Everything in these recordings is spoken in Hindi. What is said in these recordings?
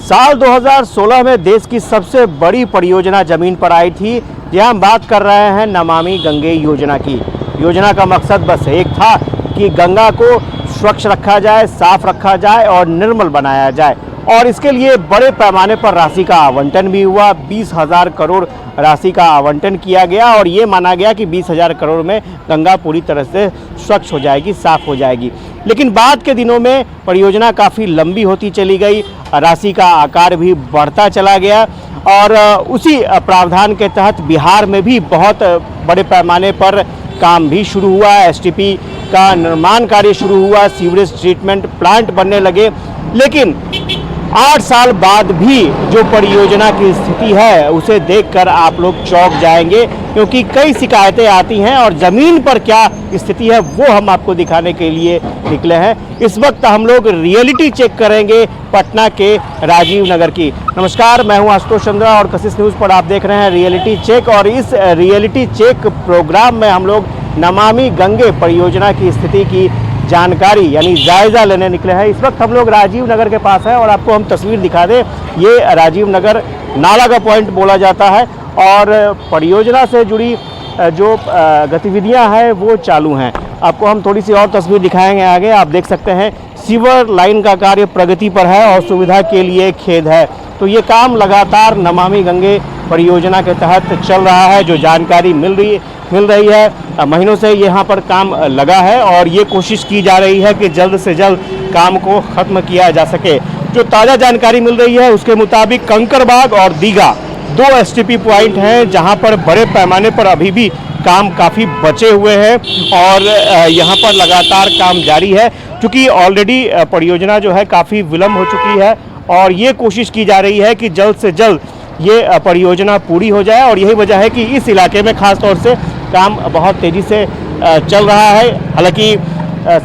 साल 2016 में देश की सबसे बड़ी परियोजना जमीन पर आई थी। यह हम बात कर रहे हैं नमामि गंगे योजना की। योजना का मकसद बस एक था कि गंगा को स्वच्छ रखा जाए, साफ रखा जाए और निर्मल बनाया जाए। और इसके लिए बड़े पैमाने पर राशि का आवंटन भी हुआ। 20,000 करोड़ राशि का आवंटन किया गया और ये माना गया कि 20,000 करोड़ में गंगा पूरी तरह से स्वच्छ हो जाएगी, साफ हो जाएगी। लेकिन बाद के दिनों में परियोजना काफ़ी लंबी होती चली गई, राशि का आकार भी बढ़ता चला गया और उसी प्रावधान के तहत बिहार में भी बहुत बड़े पैमाने पर काम भी शुरू हुआ। एसटीपी का निर्माण कार्य शुरू हुआ, सीवरेज ट्रीटमेंट प्लांट बनने लगे। लेकिन 8 साल बाद भी जो परियोजना की स्थिति है उसे देखकर आप लोग चौंक जाएंगे, क्योंकि कई शिकायतें आती हैं और ज़मीन पर क्या स्थिति है वो हम आपको दिखाने के लिए निकले हैं। इस वक्त हम लोग रियलिटी चेक करेंगे पटना के राजीव नगर की। नमस्कार, मैं हूं आशुतोष चंद्रा और कशिश न्यूज़ पर आप देख रहे हैं रियलिटी चेक। और इस रियलिटी चेक प्रोग्राम में हम लोग नमामि गंगे परियोजना की स्थिति की जानकारी यानी जायज़ा लेने निकले हैं। इस वक्त हम लोग राजीव नगर के पास है और आपको हम तस्वीर दिखा दें। ये राजीव नगर नाला का पॉइंट बोला जाता है और परियोजना से जुड़ी जो गतिविधियां हैं वो चालू हैं। आपको हम थोड़ी सी और तस्वीर दिखाएंगे आगे। आप देख सकते हैं सीवर लाइन का कार्य प्रगति पर है और सुविधा के लिए खेद है। तो ये काम लगातार नमामि गंगे परियोजना के तहत चल रहा है। जो जानकारी मिल रही है, महीनों से यहाँ पर काम लगा है और ये कोशिश की जा रही है कि जल्द से जल्द काम को ख़त्म किया जा सके। जो ताज़ा जानकारी मिल रही है उसके मुताबिक कंकड़बाग और दीघा 2 एसटीपी पॉइंट हैं जहाँ पर बड़े पैमाने पर अभी भी काम काफ़ी बचे हुए हैं और यहाँ पर लगातार काम जारी है। क्योंकि ऑलरेडी परियोजना जो है काफ़ी विलम्ब हो चुकी है और ये कोशिश की जा रही है कि जल्द से जल्द ये परियोजना पूरी हो जाए। और यही वजह है कि इस इलाके में ख़ास तौर से काम बहुत तेज़ी से चल रहा है। हालांकि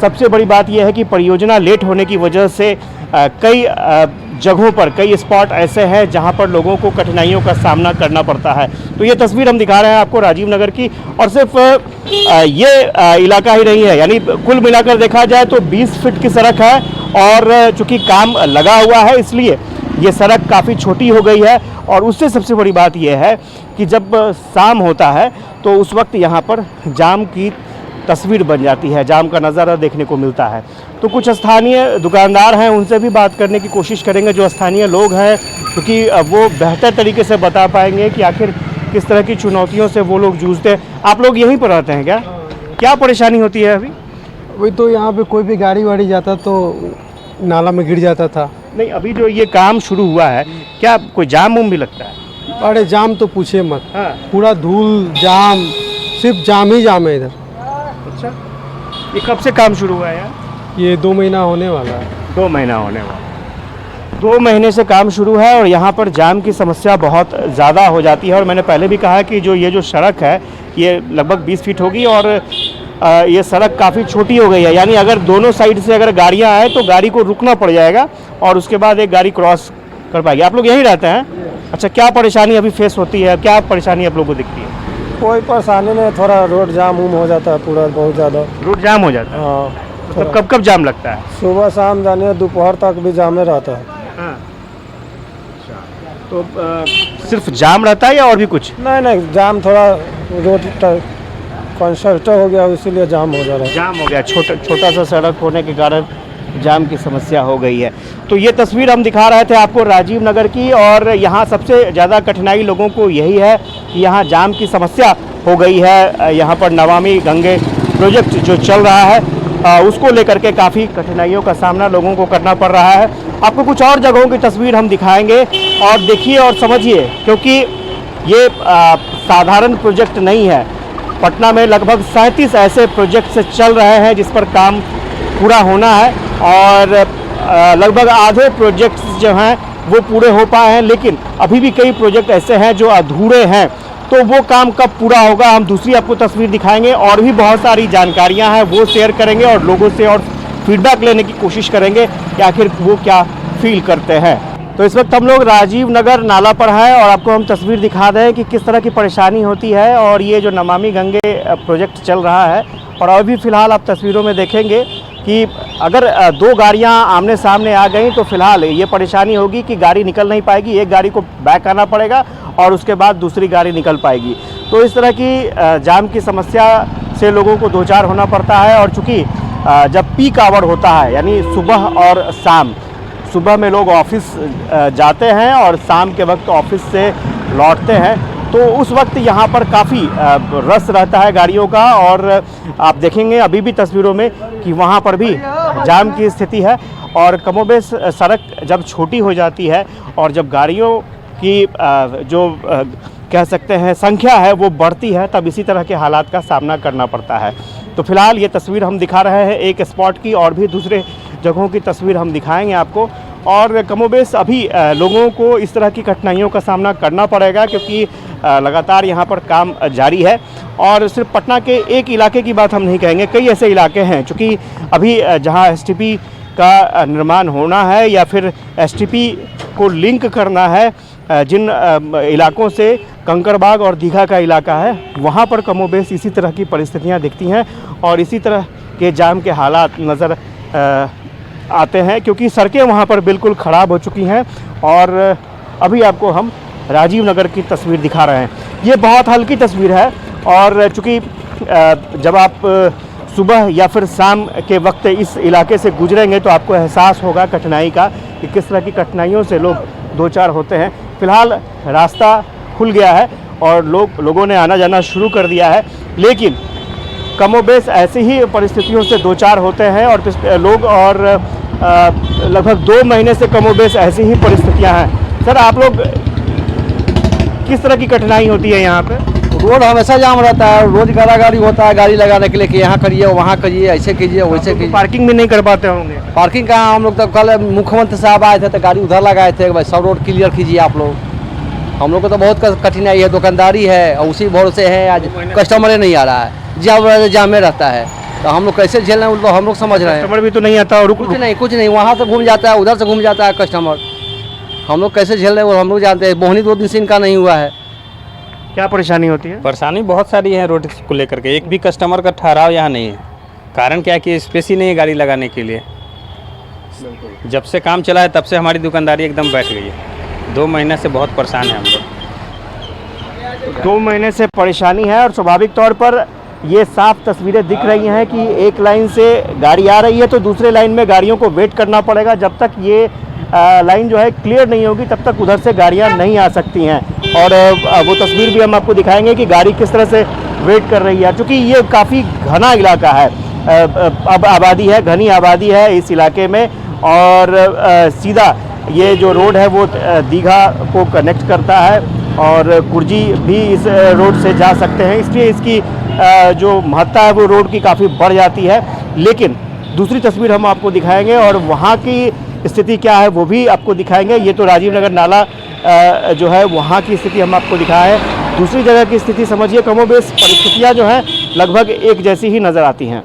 सबसे बड़ी बात यह है कि परियोजना लेट होने की वजह से कई जगहों पर कई स्पॉट ऐसे हैं जहां पर लोगों को कठिनाइयों का सामना करना पड़ता है। तो ये तस्वीर हम दिखा रहे हैं आपको राजीव नगर की। और सिर्फ ये इलाका ही नहीं है, यानी कुल मिलाकर देखा जाए तो 20 फीट की सड़क है और चूँकि काम लगा हुआ है इसलिए ये सड़क काफ़ी छोटी हो गई है। और उससे सबसे बड़ी बात यह है कि जब शाम होता है तो उस वक्त यहाँ पर जाम की तस्वीर बन जाती है, जाम का नज़ारा देखने को मिलता है। तो कुछ स्थानीय दुकानदार हैं, उनसे भी बात करने की कोशिश करेंगे, जो स्थानीय लोग हैं, क्योंकि वो बेहतर तरीके से बता पाएंगे कि आखिर किस तरह की चुनौतियों से वो लोग जूझते हैं। आप लोग यहीं पर रहते हैं क्या? क्या परेशानी होती है अभी? वही तो यहाँ पे कोई भी गाड़ी वाड़ी जाता तो नाला में गिर जाता था। नहीं, अभी जो ये काम शुरू हुआ है क्या कोई जाम उम भी लगता है? अरे जाम तो पूछे मत। हाँ। पूरा धूल जाम, सिर्फ जाम ही जाम है इधर। अच्छा, ये कब से काम शुरू हुआ है यार? ये 2 महीना होने वाला है। 2 महीना होने वाला। 2 महीने से काम शुरू है और यहाँ पर जाम की समस्या बहुत ज़्यादा हो जाती है। और मैंने पहले भी कहा कि ये जो सड़क है ये लगभग 20 फीट होगी और ये सड़क काफ़ी छोटी हो गई है। यानी अगर दोनों साइड से अगर गाड़ियाँ आए तो गाड़ी को रुकना पड़ जाएगा और उसके बाद एक गाड़ी क्रॉस कर पाएगी। आप लोग यहीं रहते हैं? अच्छा, क्या परेशानी अभी फेस होती है, क्या परेशानी आप लोगों को दिखती है? कोई परेशानी नहीं, थोड़ा रोड जाम उम हो जाता है पूरा, बहुत ज़्यादा रोड जाम हो जाता है? हाँ। मतलब कब कब जाम लगता है? सुबह शाम जाने दोपहर तक भी जाम में रहता है। हाँ। अच्छा, तो सिर्फ जाम रहता है या और भी कुछ? नहीं, जाम थोड़ा रोड कंस्ट्रक्शन हो गया इसीलिए जाम हो जा रहा है। जाम हो गया, छोटा सा सड़क होने के कारण जाम की समस्या हो गई है। तो ये तस्वीर हम दिखा रहे थे आपको राजीव नगर की। और यहाँ सबसे ज़्यादा कठिनाई लोगों को यही है कि यहाँ जाम की समस्या हो गई है। यहाँ पर नमामि गंगे प्रोजेक्ट जो चल रहा है उसको लेकर के काफ़ी कठिनाइयों का सामना लोगों को करना पड़ रहा है। आपको कुछ और जगहों की तस्वीर हम दिखाएंगे और देखिए और समझिए, क्योंकि ये साधारण प्रोजेक्ट नहीं है। पटना में लगभग 37 ऐसे प्रोजेक्ट चल रहे हैं जिस पर काम पूरा होना है और लगभग आधे प्रोजेक्ट्स जो हैं वो पूरे हो पाए हैं, लेकिन अभी भी कई प्रोजेक्ट ऐसे हैं जो अधूरे हैं। तो वो काम कब पूरा होगा, हम दूसरी आपको तस्वीर दिखाएंगे और भी बहुत सारी जानकारियां हैं वो शेयर करेंगे और लोगों से और फीडबैक लेने की कोशिश करेंगे कि आखिर वो क्या फील करते हैं। तो इस वक्त हम लोग राजीव नगर नाला पर हैं और आपको हम तस्वीर दिखा दें कि किस तरह की परेशानी होती है। और ये जो नमामि गंगे प्रोजेक्ट चल रहा है और अभी फ़िलहाल आप तस्वीरों में देखेंगे कि अगर दो गाड़ियां आमने सामने आ गई तो फिलहाल ये परेशानी होगी कि गाड़ी निकल नहीं पाएगी, एक गाड़ी को बैक आना पड़ेगा और उसके बाद दूसरी गाड़ी निकल पाएगी। तो इस तरह की जाम की समस्या से लोगों को दो चार होना पड़ता है। और चूँकि जब पीक आवर होता है यानी सुबह और शाम, सुबह में लोग ऑफिस जाते हैं और शाम के वक्त ऑफिस से लौटते हैं, तो उस वक्त यहाँ पर काफ़ी रश रहता है गाड़ियों का। और आप देखेंगे अभी भी तस्वीरों में कि वहाँ पर भी जाम की स्थिति है। और कमोबेश सड़क जब छोटी हो जाती है और जब गाड़ियों की जो कह सकते हैं संख्या है वो बढ़ती है, तब इसी तरह के हालात का सामना करना पड़ता है। तो फिलहाल ये तस्वीर हम दिखा रहे हैं एक स्पॉट की, और भी दूसरे जगहों की तस्वीर हम दिखाएंगे आपको। और कमोबेश अभी लोगों को इस तरह की कठिनाइयों का सामना करना पड़ेगा, क्योंकि लगातार यहाँ पर काम जारी है। और सिर्फ पटना के एक इलाके की बात हम नहीं कहेंगे, कई ऐसे इलाके हैं चूँकि अभी जहाँ एसटीपी का निर्माण होना है या फिर एसटीपी को लिंक करना है जिन इलाकों से कंकड़बाग और दीघा का इलाका है, वहाँ पर कमोबेश इसी तरह की परिस्थितियाँ दिखती हैं और इसी तरह के जाम के हालात नज़र आते हैं, क्योंकि सड़कें वहाँ पर बिल्कुल ख़राब हो चुकी हैं। और अभी आपको हम राजीव नगर की तस्वीर दिखा रहे हैं। ये बहुत हल्की तस्वीर है और चूँकि जब आप सुबह या फिर शाम के वक्त इस इलाके से गुजरेंगे तो आपको एहसास होगा कठिनाई का कि किस तरह की कठिनाइयों से लोग दो चार होते हैं। फ़िलहाल रास्ता खुल गया है और लोगों ने आना जाना शुरू कर दिया है, लेकिन कमोबेश ऐसी ही परिस्थितियों से दो चार होते हैं और लोग, और लगभग 2 महीने से कमोबेश ऐसी ही परिस्थितियां हैं। सर, आप लोग किस तरह की कठिनाई होती है यहाँ पे? रोड हमेशा जाम रहता है, रोज गाड़ी होता है गाड़ी लगाने के लिए कि यहाँ करिए वहाँ करिए, ऐसे कीजिए वैसे कीजिए। पार्किंग भी नहीं कर पाते होंगे? पार्किंग कहाँ, हम लोग तो कल मुख्यमंत्री साहब आए थे तो गाड़ी उधर लगाए थे, भाई सब रोड क्लियर कीजिए आप लोग। हम लोग को तो बहुत कठिनाई है, दुकानदारी है और उसी भरोसे है, आज कस्टमर नहीं आ रहा है, जाम में रहता है, तो हम लोग कैसे झेल रहे हैं हम लोग समझ रहे हैं। कस्टमर भी तो नहीं आता और कुछ नहीं वहाँ से घूम जाता है, उधर से घूम जाता है कस्टमर, हम लोग कैसे झेल रहे हैं वो हम लोग जानते हैं। बोहनी 2 दिन से इनका नहीं हुआ है। क्या परेशानी होती है? परेशानी बहुत सारी है रोड को लेकर के, एक भी कस्टमर का ठहराव यहाँ नहीं है। कारण क्या है कि स्पेस ही नहीं है गाड़ी लगाने के लिए। जब से काम चला है तब से हमारी दुकानदारी एकदम बैठ गई है। 2 महीने से बहुत परेशान है हम लोग। 2 महीने से परेशानी है और स्वाभाविक तौर पर ये साफ तस्वीरें दिख रही हैं कि एक लाइन से गाड़ी आ रही है तो दूसरे लाइन में गाड़ियों को वेट करना पड़ेगा। जब तक ये लाइन जो है क्लियर नहीं होगी तब तक उधर से गाड़ियां नहीं आ सकती हैं। और वो तस्वीर भी हम आपको दिखाएंगे कि गाड़ी किस तरह से वेट कर रही है, क्योंकि ये काफ़ी घना इलाका है। अब आबादी है, घनी आबादी है इस इलाके में, और सीधा ये जो रोड है वो दीघा को कनेक्ट करता है और कुर्जी भी इस रोड से जा सकते हैं, इसलिए इसकी जो महत्ता है वो रोड की काफ़ी बढ़ जाती है। लेकिन दूसरी तस्वीर हम आपको दिखाएंगे और वहाँ की स्थिति क्या है वो भी आपको दिखाएंगे। ये तो राजीव नगर नाला जो है वहाँ की स्थिति हम आपको दिखाया है। दूसरी जगह की स्थिति समझिए, कमोबेश परिस्थितियाँ जो हैं लगभग एक जैसी ही नज़र आती हैं।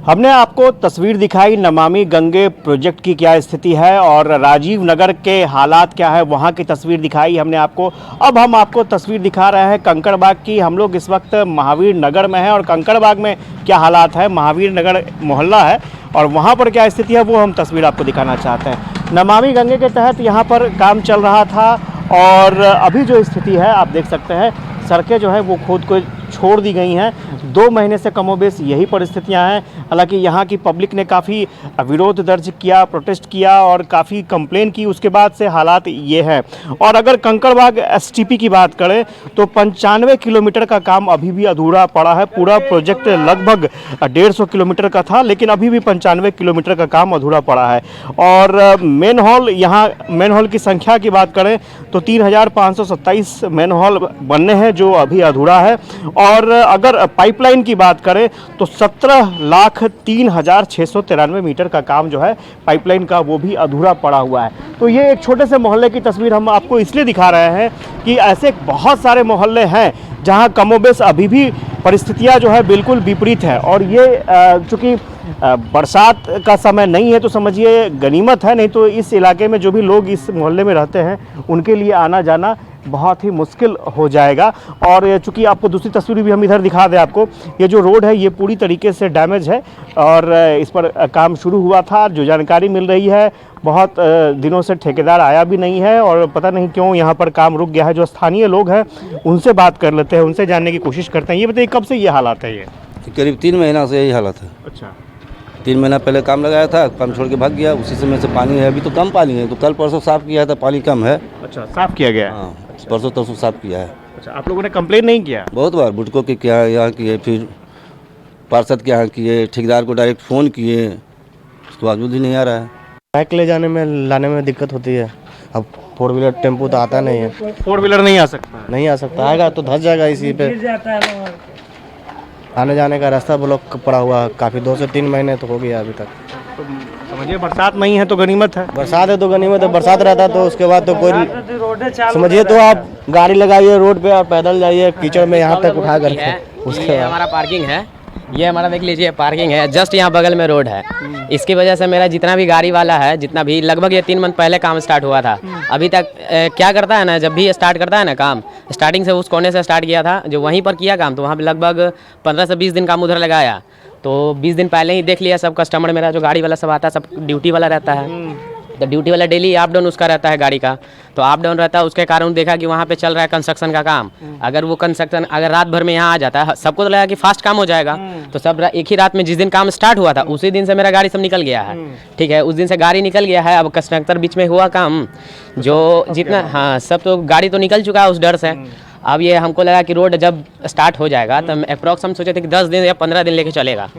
हमने आपको तस्वीर दिखाई नमामि गंगे प्रोजेक्ट की क्या स्थिति है और राजीव नगर के हालात क्या है वहाँ की तस्वीर दिखाई हमने आपको। अब हम आपको तस्वीर दिखा रहे हैं कंकड़बाग की। हम लोग इस वक्त महावीर नगर में हैं और कंकड़बाग में क्या हालात है, महावीर नगर मोहल्ला है और वहाँ पर क्या स्थिति है वो हम तस्वीर आपको दिखाना चाहते हैं। नमामि गंगे के तहत यहाँ पर काम चल रहा था और अभी जो स्थिति है आप देख सकते हैं, सड़कें जो है वो खोद को छोड़ दी गई हैं। 2 महीने से कमोबेश यही परिस्थितियां हैं। हालांकि यहाँ की पब्लिक ने काफ़ी विरोध दर्ज किया, प्रोटेस्ट किया और काफ़ी कंप्लेन की, उसके बाद से हालात ये हैं। और अगर कंकड़बाग एसटीपी की बात करें तो 95 किलोमीटर का काम अभी भी अधूरा पड़ा है। पूरा प्रोजेक्ट लगभग 150 किलोमीटर का था, लेकिन अभी भी 95 किलोमीटर का काम अधूरा पड़ा है। और मेन हॉल, यहाँ मेन हॉल की संख्या की बात करें तो 3527 मेन हॉल बनने हैं जो अभी अधूरा है। और अगर पाइपलाइन की बात करें तो 17,03,693 मीटर का काम जो है पाइपलाइन का वो भी अधूरा पड़ा हुआ है। तो ये एक छोटे से मोहल्ले की तस्वीर हम आपको इसलिए दिखा रहे हैं कि ऐसे बहुत सारे मोहल्ले हैं जहां कमोबेश अभी भी परिस्थितियां जो है बिल्कुल विपरीत है। और ये चूँकि बरसात का समय नहीं है तो समझिए गनीमत है, नहीं तो इस इलाके में जो भी लोग इस मोहल्ले में रहते हैं उनके लिए आना जाना बहुत ही मुश्किल हो जाएगा। और चूंकि आपको दूसरी तस्वीर भी हम इधर दिखा दें आपको, ये जो रोड है ये पूरी तरीके से डैमेज है और इस पर काम शुरू हुआ था। जो जानकारी मिल रही है, बहुत दिनों से ठेकेदार आया भी नहीं है और पता नहीं क्यों यहाँ पर काम रुक गया है। जो स्थानीय लोग हैं उनसे बात कर लेते हैं, उनसे जानने की कोशिश करते हैं। ये बताइए, कब से ये हालात है? ये करीब 3 महीना से यही हालत है। अच्छा, 3 महीना पहले काम लगाया था, काम छोड़ के भाग गया। उसी समय से पानी है, अभी तो कम पानी है, तो कल परसों साफ़ किया था, पानी कम है। अच्छा, साफ किया गया है। हाँ, परसों तरसों साफ़ किया है। अच्छा, आप लोगों ने कंप्लेन नहीं किया? बहुत बार बुटको के किया, यहाँ किए, फिर पार्षद के यहाँ किए, ठेकेदार को डायरेक्ट फ़ोन किए, उसके बावजूद भी नहीं आ रहा है। बाइक ले जाने में लाने में दिक्कत होती है। अब 4 व्हीलर टेम्पो तो आता नहीं है, 4 व्हीलर नहीं आ सकता? नहीं आ सकता, आएगा तो धंस जाएगा इसी पे। आने जाने का रास्ता ब्लॉक पड़ा हुआ काफ़ी 2 से 3 महीने तो हो गया अभी तक। तो समझिए, बरसात नहीं है तो गनीमत है। बरसात है तो गनीमत है, बरसात रहता तो उसके बाद तो कोई समझिए तो आप गाड़ी लगाइए रोड पे और पैदल जाइए कीचड़ में यहाँ तक उठा कर उसके ये बाद। हमारा पार्किंग है, ये हमारा देख लीजिए पार्किंग है, जस्ट यहाँ बगल में रोड है। इसकी वजह से मेरा जितना भी गाड़ी वाला है, जितना भी लगभग ये 3 मंथ पहले काम स्टार्ट हुआ था, अभी तक क्या करता है ना, जब भी स्टार्ट करता है ना काम, स्टार्टिंग से उस कोने से स्टार्ट किया था, जो वहीं पर किया काम, तो वहाँ पे लगभग 15 से 20 दिन काम उधर लगाया। तो 20 दिन पहले ही देख लिया सब कस्टमर मेरा जो गाड़ी वाला सब आता है, सब ड्यूटी वाला रहता है, तो ड्यूटी वाला डेली अप डाउन उसका रहता है गाड़ी का, तो अप डाउन रहता है। उसके कारण देखा कि वहाँ पे चल रहा है कंस्ट्रक्शन का काम। अगर वो कंस्ट्रक्शन अगर रात भर में यहाँ आ जाता है, सबको तो लगा कि फास्ट काम हो जाएगा, तो सब एक ही रात में जिस दिन काम स्टार्ट हुआ था उसी दिन से मेरा गाड़ी सब निकल गया है। ठीक है, उस दिन से गाड़ी निकल गया है। अब कंस्ट्रक्टर बीच में हुआ काम, जो जितना हाँ सब तो गाड़ी तो निकल चुका है उस डर से। अब ये हमको लगा कि रोड जब स्टार्ट हो जाएगा तो अप्रॉक्स हम सोचे थे कि 10 दिन या 15 दिन लेके चलेगा।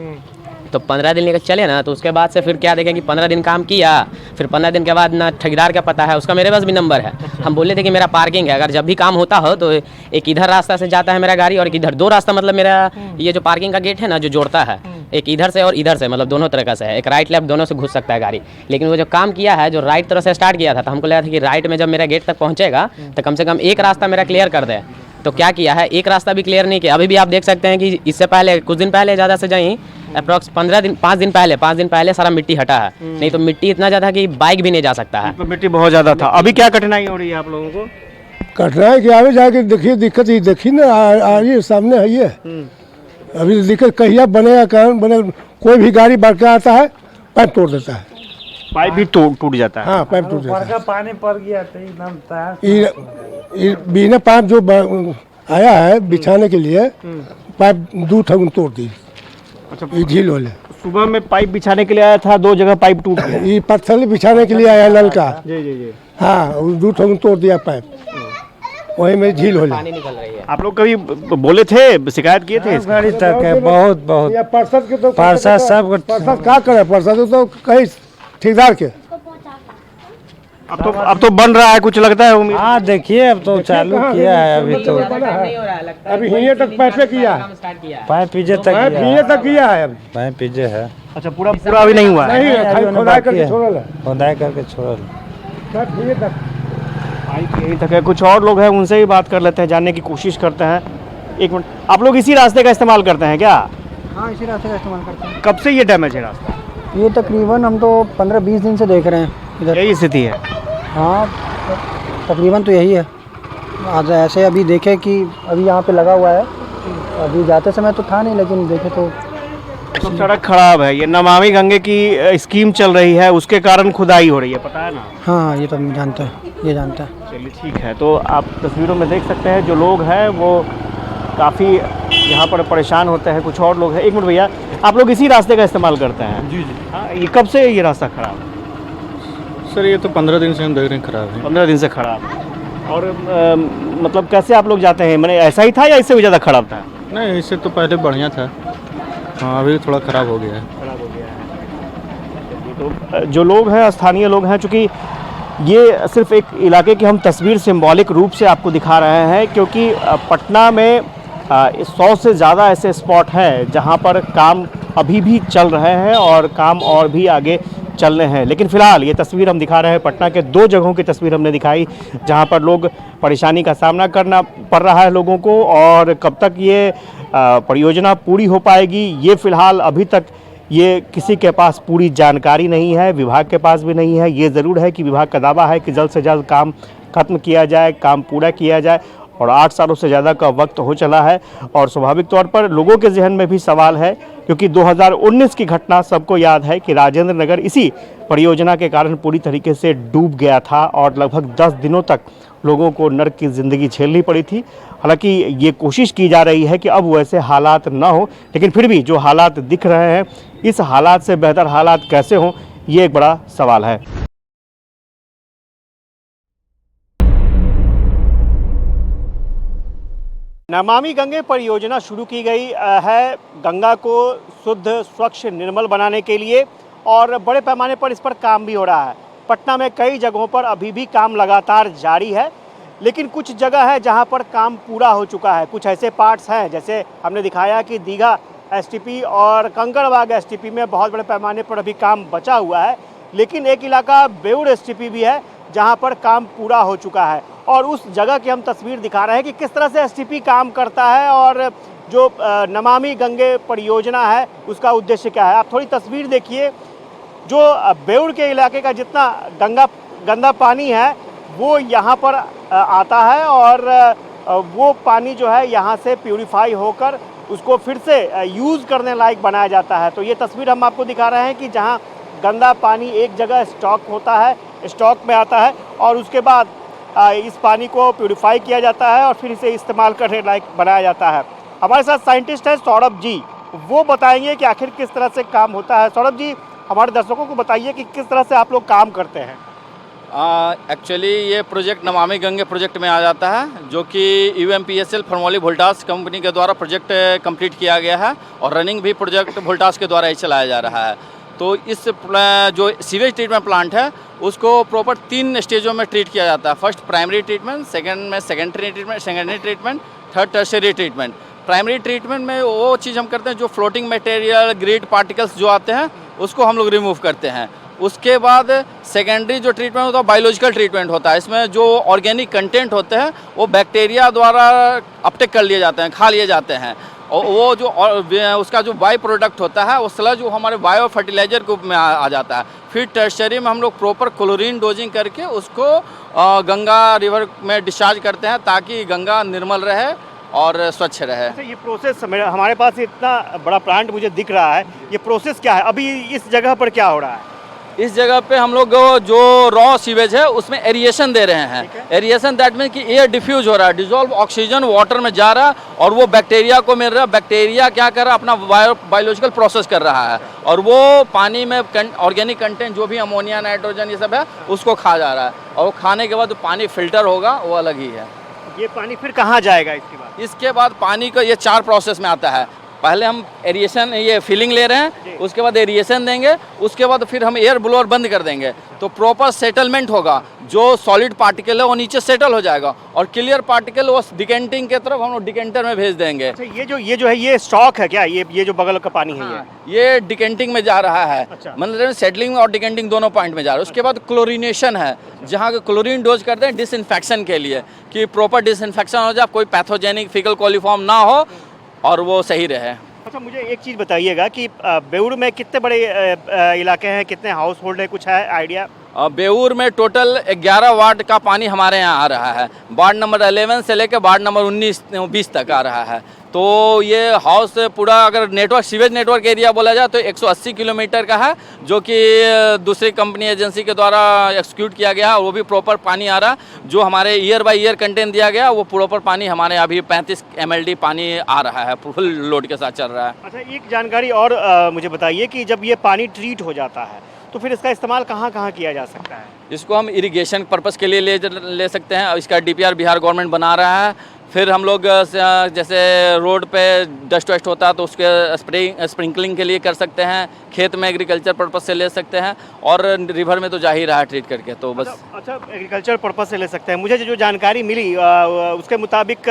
तो 15 दिन लेकर चले ना, तो उसके बाद से फिर क्या देखें कि 15 दिन काम किया, फिर 15 दिन के बाद ना ठेकेदार का पता है, उसका मेरे पास भी नंबर है। हम बोले थे कि मेरा पार्किंग है, अगर जब भी काम होता हो तो एक इधर रास्ता से जाता है मेरा गाड़ी और एक इधर, 2 रास्ता मतलब मेरा ये जो पार्किंग का गेट है ना जो जोड़ता है, एक इधर से और इधर से, मतलब दोनों तरह से है, एक राइट लेफ्ट दोनों से घुस सकता है गाड़ी। लेकिन वो जो काम किया है जो राइट तरफ से स्टार्ट किया था, तो हमको लगा था कि राइट में जब मेरा गेट तक पहुँचेगा तो कम से कम एक रास्ता मेरा क्लियर कर दे। तो क्या किया है, एक रास्ता भी क्लियर नहीं किया। अभी भी आप देख सकते हैं कि इससे पहले कुछ दिन पहले ज़्यादा से जाएँ अप्रॉक्स 5 दिन पहले सारा मिट्टी हटा है। नहीं तो मिट्टी इतना ज़्यादा कि बाइक भी नहीं जा सकता है। तो मिट्टी बहुत ज़्यादा था। अभी क्या कठिनाई हो रही है आप लोगों को? कठिनाई कि आगे जाके देखिए दिक्कत ही देखिए ना, आइए सामने है ये। अभी दिक्कत कहिया बनेगा, कारण बने, कोई भी गाड़ी बढ़ के आता है पाइप तोड़ देता है, पाइप भी टूट जाता है। हाँ पाइप टूट जाता है। पानी पड़ गया तो एकदम बिना पाइप जो आया है बिछाने के लिए, पाइप 2 ठगुन तोड़ दी। अच्छा, ये झील वाले सुबह में पाइप बिछाने के लिए आया था, 2 जगह पाइप टूट गया। ये पत्थर बिछाने के लिए आया नल का, जी जी जी। हाँ 2 ठगुन तोड़ दिया पाइप, वही में झील वाले। पानी निकल रही है। आप लोग कभी बोले थे, शिकायत किए थे? गाड़ी तक है, बहुत बहुत या पार्षद के तो पार्षद सब पार्षद क्या करे, पार्षद तो कहीं ठेकेदार के। अब तो बन रहा है, कुछ लगता है उम्मीद? हाँ देखिए अब तो चालू किया है, अभी तो नहीं हो रहा है, लगता है अभी हिये तक पैसे किया है, काम स्टार्ट किया है। पाइप पीछे तक पाइप हिये तक किया है, अभी पाइप पीछे है, अच्छा, पूरा अभी नहीं हुआ है। नहीं खाली खोदाई करके छोड़ल है, खोदाई करके छोड़ल। सब हिये तक। पाइप यहीं तक है। कुछ और लोग हैं, उनसे भी बात कर लेते हैं, जानने की कोशिश करते हैं। एक मिनट, आप लोग इसी रास्ते का इस्तेमाल करते हैं क्या? हाँ इसी रास्ते का इस्तेमाल करते हैं। कब से ये डैमेज है रास्ता? ये तकरीबन हम तो 15-20 दिन से देख रहे हैं इधर। यही स्थिति है। हाँ तकरीबन तो यही है। आज ऐसे अभी देखे कि अभी यहाँ पे लगा हुआ है, अभी जाते समय तो था नहीं, लेकिन देखे तो सड़क खराब है। ये नमामि गंगे की स्कीम चल रही है, उसके कारण खुदाई हो रही है, पता है ना? हाँ ये तो हम जानते हैं, ये जानते हैं। चलिए ठीक है। तो आप तस्वीरों में देख सकते हैं जो लोग हैं वो काफ़ी यहाँ पर परेशान होते हैं। कुछ और लोग हैं। एक मिनट भैया, आप लोग इसी रास्ते का इस्तेमाल करते हैं? जी जी हाँ, ये कब से ये रास्ता खराब है? सर, ये तो 15 दिन से हम देख रहे हैं खराब है। 15 दिन से खराब है। और मतलब कैसे आप लोग जाते हैं? मैंने ऐसा ही था या इससे भी ज़्यादा खराब था? नहीं, इससे तो पहले बढ़िया था। हाँ, अभी थोड़ा ख़राब हो गया है। खराब हो गया है। तो जो लोग हैं, स्थानीय लोग हैं, चूँकि ये सिर्फ एक इलाके की हम तस्वीर सिंबॉलिक रूप से आपको दिखा रहे हैं, क्योंकि पटना में 100 से ज़्यादा ऐसे स्पॉट हैं जहाँ पर काम अभी भी चल रहे हैं और काम और भी आगे चलने हैं। लेकिन फ़िलहाल ये तस्वीर हम दिखा रहे हैं, पटना के 2 जगहों की तस्वीर हमने दिखाई जहाँ पर लोग परेशानी का सामना करना पड़ रहा है लोगों को, और कब तक ये परियोजना पूरी हो पाएगी ये फ़िलहाल अभी तक ये किसी के पास पूरी जानकारी नहीं है, विभाग के पास भी नहीं है। ये ज़रूर है कि विभाग का दावा है कि जल्द से जल्द काम खत्म किया जाए, काम पूरा किया जाए, और 8 सालों से ज़्यादा का वक्त हो चला है। और स्वाभाविक तौर पर लोगों के जहन में भी सवाल है, क्योंकि 2019 की घटना सबको याद है कि राजेंद्र नगर इसी परियोजना के कारण पूरी तरीके से डूब गया था और लगभग 10 दिनों तक लोगों को नर्क की ज़िंदगी झेलनी पड़ी थी। हालांकि ये कोशिश की जा रही है कि अब वैसे हालात ना हो, लेकिन फिर भी जो हालात दिख रहे हैं, इस हालात से बेहतर हालात कैसे हों, ये एक बड़ा सवाल है। नमामि गंगे परियोजना शुरू की गई है गंगा को शुद्ध, स्वच्छ, निर्मल बनाने के लिए, और बड़े पैमाने पर इस पर काम भी हो रहा है। पटना में कई जगहों पर अभी भी काम लगातार जारी है, लेकिन कुछ जगह है जहां पर काम पूरा हो चुका है। कुछ ऐसे पार्ट्स हैं, जैसे हमने दिखाया कि दीघा एसटीपी और कंकड़बाग एसटीपी में बहुत बड़े पैमाने पर अभी काम बचा हुआ है, लेकिन एक इलाका बेउर एसटीपी भी है जहां पर काम पूरा हो चुका है। और उस जगह की हम तस्वीर दिखा रहे हैं कि किस तरह से एसटीपी काम करता है और जो नमामि गंगे परियोजना है उसका उद्देश्य क्या है। आप थोड़ी तस्वीर देखिए। जो बेउर के इलाके का जितना गंदा पानी है वो यहाँ पर आता है, और वो पानी जो है यहाँ से प्यूरिफाई होकर उसको फिर से यूज़ करने लायक बनाया जाता है। तो ये तस्वीर हम आपको दिखा रहे हैं कि जहाँ गंदा पानी एक जगह स्टॉक होता है, स्टॉक में आता है, और उसके बाद इस पानी को प्यूरिफाई किया जाता है और फिर इसे इस्तेमाल करने लायक बनाया जाता है। हमारे साथ साइंटिस्ट हैं सौरभ जी, वो बताएंगे कि आखिर किस तरह से काम होता है। सौरभ जी, हमारे दर्शकों को बताइए कि किस तरह से आप लोग काम करते हैं। एक्चुअली ये प्रोजेक्ट नमामि गंगे प्रोजेक्ट में आ जाता है, जो कि UMPSL फर्मोली वोल्टास कंपनी के द्वारा प्रोजेक्ट कंप्लीट किया गया है, और रनिंग भी प्रोजेक्ट वोल्टास के द्वारा ही चलाया जा रहा है। तो इस जो सीवेज ट्रीटमेंट प्लांट है उसको प्रॉपर 3 स्टेजों में ट्रीट किया जाता है। फर्स्ट प्राइमरी ट्रीटमेंट, सेकंड में secondary treatment, third tertiary treatment. Primary treatment में वो चीज़ हम करते हैं जो फ्लोटिंग मटेरियल, ग्रीड पार्टिकल्स जो आते हैं उसको हम लोग रिमूव करते हैं। उसके बाद सेकेंडरी जो ट्रीटमेंट होता है बायोलॉजिकल ट्रीटमेंट होता है। इसमें जो ऑर्गेनिक कंटेंट होते हैं वो बैक्टीरिया द्वारा अपटेक कर लिए जाते हैं, खा लिए जाते हैं, और वो जो उसका जो बाई प्रोडक्ट होता है वो स्लज वो हमारे बायो फर्टिलाइजर के रूप में आ जाता है। फिर टर्शरी में हम लोग प्रॉपर क्लोरीन डोजिंग करके उसको गंगा रिवर में डिस्चार्ज करते हैं, ताकि गंगा निर्मल रहे और स्वच्छ रहे। अच्छा, ये प्रोसेस हमारे पास इतना बड़ा प्लांट मुझे दिख रहा है, ये प्रोसेस क्या है? अभी इस जगह पर क्या हो रहा है? इस जगह पे हम लोग जो रॉ सीवेज है उसमें एरिएशन दे रहे हैं। एरिएशन दैट मीन कि एयर डिफ्यूज हो रहा है, डिजोल्व ऑक्सीजन वाटर में जा रहा है और वो बैक्टीरिया को मिल रहा है। बैक्टीरिया क्या कर रहा है, अपना बायोलॉजिकल प्रोसेस कर रहा है, और वो पानी में ऑर्गेनिक कंटेंट जो भी अमोनिया, नाइट्रोजन ये सब है उसको खा जा रहा है, और वो खाने के बाद जो पानी फिल्टर होगा वो अलग ही है। ये पानी फिर कहाँ जाएगा इसके बाद? इसके बाद पानी का ये 4 प्रोसेस में आता है। पहले हम एरिएशन ये फिलिंग ले रहे हैं, उसके बाद एरिएशन देंगे, उसके बाद फिर हम एयर ब्लोअर बंद कर देंगे, तो प्रॉपर सेटलमेंट होगा। जो सॉलिड पार्टिकल है वो नीचे सेटल हो जाएगा, और क्लियर पार्टिकल वो डिकेंटिंग के तरफ हम लोग डिकेंटर में भेज देंगे। अच्छा, ये जो है ये स्टॉक है क्या? ये जो बगल का पानी है ये डिकेंटिंग में जा रहा है। अच्छा। मतलब सेटलिंग और डिकेंटिंग दोनों पॉइंट में जा रहा है। उसके बाद क्लोरीनेशन है, जहाँ क्लोरीन डोज करते हैं डिसइंफेक्शन के लिए, कि प्रॉपर डिसइंफेक्शन हो जाए, कोई पैथोजेनिक फीकल कोलिफॉर्म ना हो और वो सही रहे। अच्छा, मुझे एक चीज़ बताइएगा कि बेउर में कितने बड़े इलाके हैं, कितने हाउस होल्ड है, कुछ है आइडिया? बेउर में टोटल 11 वार्ड का पानी हमारे यहाँ आ रहा है। वार्ड नंबर 11 से लेकर वार्ड नंबर 19-20 तक आ रहा है। तो ये हाउस पूरा अगर नेटवर्क सीवेज नेटवर्क एरिया बोला जाए तो 180 किलोमीटर का है, जो कि दूसरी कंपनी एजेंसी के द्वारा एक्सिक्यूट किया गया है, और वो भी प्रॉपर पानी आ रहा है। जो हमारे ईयर बाय ईयर कंटेंट दिया गया वो प्रॉपर पानी हमारे यहाँ भी 35 mld पानी आ रहा है, फुल लोड के साथ चल रहा है। अच्छा, एक जानकारी और मुझे बताइए कि जब ये पानी ट्रीट हो जाता है तो फिर इसका इस्तेमाल कहाँ कहाँ किया जा सकता है? इसको हम इरिगेशन पर्पस के लिए ले सकते हैं, और इसका DPR बिहार गवर्नमेंट बना रहा है। फिर हम लोग जैसे रोड पे डस्ट वेस्ट होता है तो उसके स्प्रिंकलिंग के लिए कर सकते हैं, खेत में एग्रीकल्चर पर्पस से ले सकते हैं, और रिवर में तो जा ही रहा है ट्रीट करके, तो बस। अच्छा, एग्रीकल्चर पर्पस से ले सकते हैं। मुझे जो जानकारी मिली उसके मुताबिक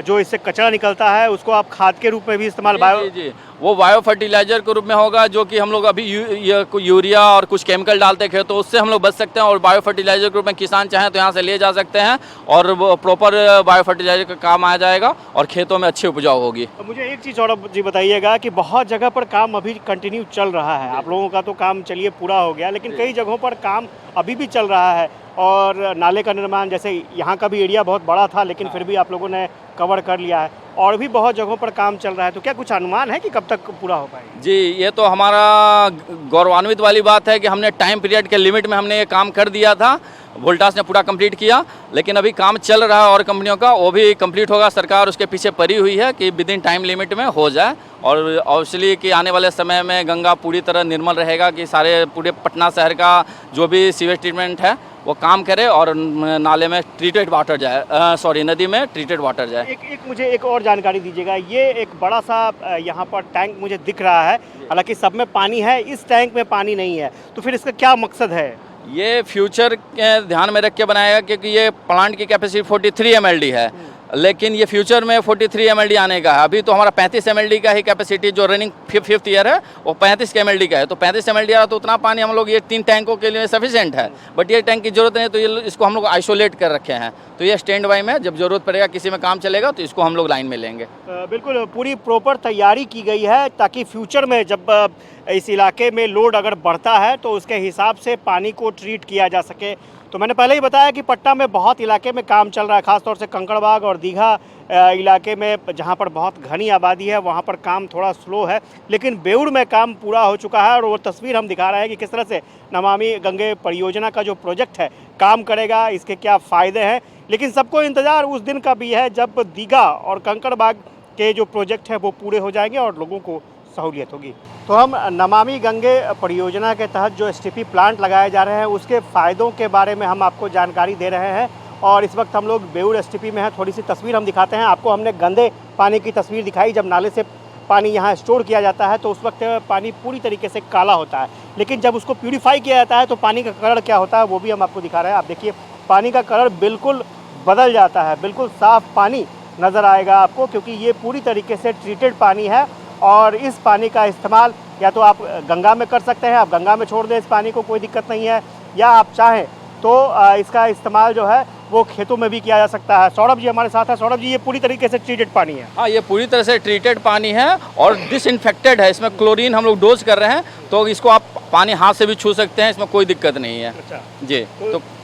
जो इससे कचरा निकलता है उसको आप खाद के रूप में भी इस्तेमाल जी वो बायो फर्टिलाइजर के रूप में होगा, जो कि हम लोग अभी यूरिया और कुछ केमिकल डालते थे तो उससे हम लोग बच सकते हैं, और बायो फर्टिलाइजर के रूप में किसान चाहें तो यहाँ से ले जा सकते हैं, और वो प्रॉपर बायो फर्टिलाइजर का काम आ जाएगा और खेतों में अच्छी उपजाऊ होगी। तो मुझे एक चीज़ और जी बताइएगा कि बहुत जगह पर काम अभी कंटिन्यू चल रहा है, आप लोगों का तो काम चलिए पूरा हो गया, लेकिन कई जगहों पर काम अभी भी चल रहा है और नाले का निर्माण, जैसे यहाँ का भी एरिया बहुत बड़ा था लेकिन फिर भी आप लोगों ने कवर कर लिया है और भी बहुत जगहों पर काम चल रहा है, तो क्या कुछ अनुमान है कि कब तक पूरा हो पाएगा? जी, ये तो हमारा गौरवान्वित वाली बात है कि हमने टाइम पीरियड के लिमिट में हमने ये काम कर दिया था, वोल्टास ने पूरा कंप्लीट किया, लेकिन अभी काम चल रहा है और कंपनियों का, वो भी कंप्लीट होगा। सरकार उसके पीछे पड़ी हुई है कि विद इन टाइम लिमिट में हो जाए और ऑब्वियसली कि आने वाले समय में गंगा पूरी तरह निर्मल रहेगा, कि सारे पूरे पटना शहर का जो भी सीवेज ट्रीटमेंट है वो काम करे और नाले में ट्रीटेड वाटर जाए, नदी में ट्रीटेड वाटर जाए। मुझे एक और जानकारी दीजिएगा, ये एक बड़ा सा यहाँ पर टैंक मुझे दिख रहा है, हालांकि सब में पानी है, इस टैंक में पानी नहीं है, तो फिर इसका क्या मकसद है? ये फ्यूचर के ध्यान में रख के बनाया गया, क्योंकि ये प्लांट की कैपेसिटी 43 mld है, लेकिन ये फ्यूचर में 43 mld आने का है। अभी तो हमारा 35 mld का ही कैपेसिटी जो रनिंग फिफ्थ ईयर है वो 35 mld का है, तो 35 mld आ रहा तो उतना पानी हम लोग ये 3 टैंकों के लिए सफिशिएंट है, बट ये टैंक की जरूरत नहीं, तो ये इसको हम लोग आइसोलेट कर रखे हैं, तो ये स्टैंड बाई में जब जरूरत पड़ेगा किसी में काम चलेगा तो इसको हम लोग लाइन में लेंगे। बिल्कुल पूरी प्रॉपर तैयारी की गई है ताकि फ्यूचर में जब इस इलाके में लोड अगर बढ़ता है तो उसके हिसाब से पानी को ट्रीट किया जा सके। तो मैंने पहले ही बताया कि पटना में बहुत इलाके में काम चल रहा है, खासतौर से कंकड़बाग और दीघा इलाके में जहां पर बहुत घनी आबादी है वहां पर काम थोड़ा स्लो है, लेकिन बेउर में काम पूरा हो चुका है और वो तस्वीर हम दिखा रहे हैं कि किस तरह से नमामि गंगे परियोजना का जो प्रोजेक्ट है काम करेगा, इसके क्या फ़ायदे हैं। लेकिन सबको इंतज़ार उस दिन का भी है जब दीघा और कंकड़बाग के जो प्रोजेक्ट है वो पूरे हो जाएंगे और लोगों को सहूलियत होगी। तो हम नमामि गंगे परियोजना के तहत जो एसटीपी प्लांट लगाए जा रहे हैं उसके फ़ायदों के बारे में हम आपको जानकारी दे रहे हैं और इस वक्त हम लोग बेउर एसटीपी में हैं। थोड़ी सी तस्वीर हम दिखाते हैं आपको। हमने गंदे पानी की तस्वीर दिखाई, जब नाले से पानी यहाँ स्टोर किया जाता है तो उस वक्त पानी पूरी तरीके से काला होता है, लेकिन जब उसको प्यूरीफाई किया जाता है तो पानी का कलर क्या होता है वो भी हम आपको दिखा रहे हैं। आप देखिए पानी का कलर बिल्कुल बदल जाता है, बिल्कुल साफ़ पानी नज़र आएगा आपको, क्योंकि ये पूरी तरीके से ट्रीटेड पानी है और इस पानी का इस्तेमाल या तो आप गंगा में कर सकते हैं, आप गंगा में छोड़ दें इस पानी को, कोई दिक्कत नहीं है, या आप चाहें तो इसका इस्तेमाल जो है वो खेतों में भी किया जा सकता है। सौरभ जी हमारे साथ है। सौरभ जी, ये पूरी तरीके से ट्रीटेड पानी है? हाँ, ये पूरी तरह से ट्रीटेड पानी है और डिसइंफेक्टेड है, इसमें क्लोरीन हम लोग डोज कर रहे हैं, तो इसको आप पानी हाथ से भी छू सकते हैं, इसमें कोई दिक्कत नहीं है। अच्छा जी,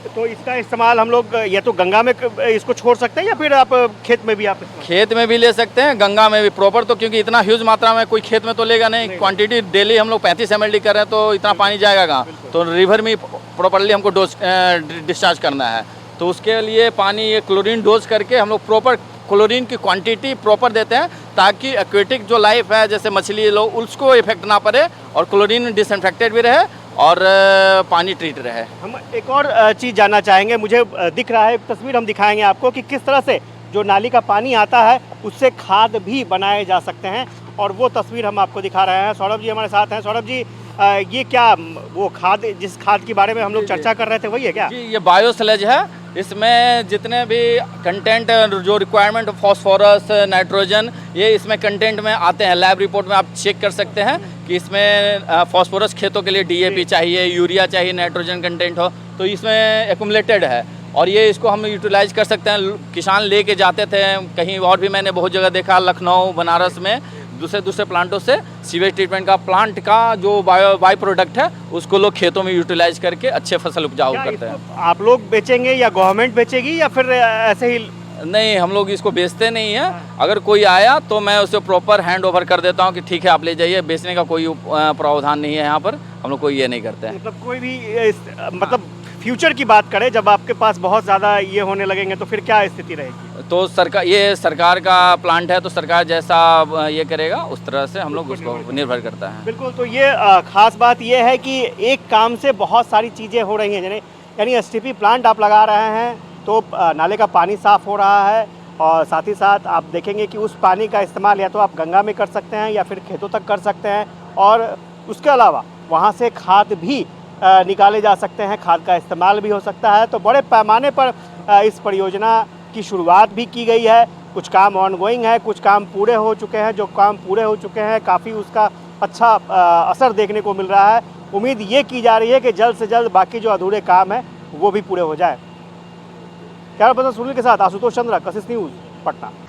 तो इसका इस्तेमाल हम लोग या तो गंगा में इसको छोड़ सकते हैं या फिर आप खेत में भी आप खेत में भी ले सकते हैं, गंगा में भी प्रॉपर, तो क्योंकि इतना ह्यूज मात्रा में कोई खेत में तो लेगा नहीं, क्वांटिटी डेली हम लोग 35 ml कर रहे हैं तो इतना पानी जाएगा कहाँ, तो रिवर में प्रॉपरली हमको डोज डिस्चार्ज करना है, तो उसके लिए पानी ये क्लोरीन डोज करके हम लोग प्रॉपर क्लोरीन की क्वांटिटी प्रॉपर देते हैं ताकि एक्वेटिक जो लाइफ है जैसे मछली लोग उसको इफेक्ट ना पड़े और क्लोरीन डिसइंफेक्टेड भी रहे और पानी ट्रीट रहे। हम एक और चीज़ जानना चाहेंगे, मुझे दिख रहा है, एक तस्वीर हम दिखाएंगे आपको कि किस तरह से जो नाली का पानी आता है उससे खाद भी बनाए जा सकते हैं और वो तस्वीर हम आपको दिखा रहे हैं। सौरभ जी हमारे साथ हैं। सौरभ जी, ये क्या वो खाद, जिस खाद के बारे में हम लोग चर्चा कर रहे थे वही है क्या? जी, ये बायोस्लेज है, इसमें जितने भी कंटेंट जो रिक्वायरमेंट फॉस्फोरस नाइट्रोजन ये इसमें कंटेंट में आते हैं, लैब रिपोर्ट में आप चेक कर सकते हैं कि इसमें फॉस्फोरस खेतों के लिए डीएपी चाहिए, यूरिया चाहिए, नाइट्रोजन कंटेंट हो, तो इसमें एक्युमुलेटेड है और ये इसको हम यूटिलाइज कर सकते हैं। किसान लेके जाते थे कहीं और भी, मैंने बहुत जगह देखा, लखनऊ, बनारस में दूसरे प्लांटों से सीवेज ट्रीटमेंट का प्लांट का जो बाई प्रोडक्ट है उसको लोग खेतों में यूटिलाइज करके अच्छे फसल उपजाऊ करते हैं। आप लोग बेचेंगे या गवर्नमेंट बेचेगी या फिर ऐसे ही? नहीं, हम लोग इसको बेचते नहीं है, अगर कोई आया तो मैं उसे प्रॉपर हैंड ओवर कर देता हूँ कि ठीक है आप ले जाइए, बेचने का कोई प्रावधान नहीं है यहाँ पर, हम लोग कोई ये नहीं करते हैं। मतलब कोई भी मतलब फ्यूचर की बात करें, जब आपके पास बहुत ज़्यादा ये होने लगेंगे तो फिर क्या स्थिति रहेगी? तो सरकार का प्लांट है तो सरकार जैसा ये करेगा उस तरह से हम लोग उसको निर्भर करता है। बिल्कुल, तो ये खास बात ये है कि एक काम से बहुत सारी चीज़ें हो रही हैं, यानी एसटीपी प्लांट आप लगा रहे हैं तो नाले का पानी साफ़ हो रहा है और साथ ही साथ आप देखेंगे कि उस पानी का इस्तेमाल या तो आप गंगा में कर सकते हैं या फिर खेतों तक कर सकते हैं और उसके अलावा वहाँ से खाद भी निकाले जा सकते हैं, खाद का इस्तेमाल भी हो सकता है। तो बड़े पैमाने पर इस परियोजना की शुरुआत भी की गई है, कुछ काम ऑनगोइंग है, कुछ काम पूरे हो चुके हैं। जो काम पूरे हो चुके हैं काफ़ी उसका अच्छा असर देखने को मिल रहा है। उम्मीद ये की जा रही है कि जल्द से जल्द बाकी जो अधूरे काम है वो भी पूरे हो जाए। कैमरा पर्सन सुनील के साथ आशुतोष चंद्रा, कशिश न्यूज़। पटना।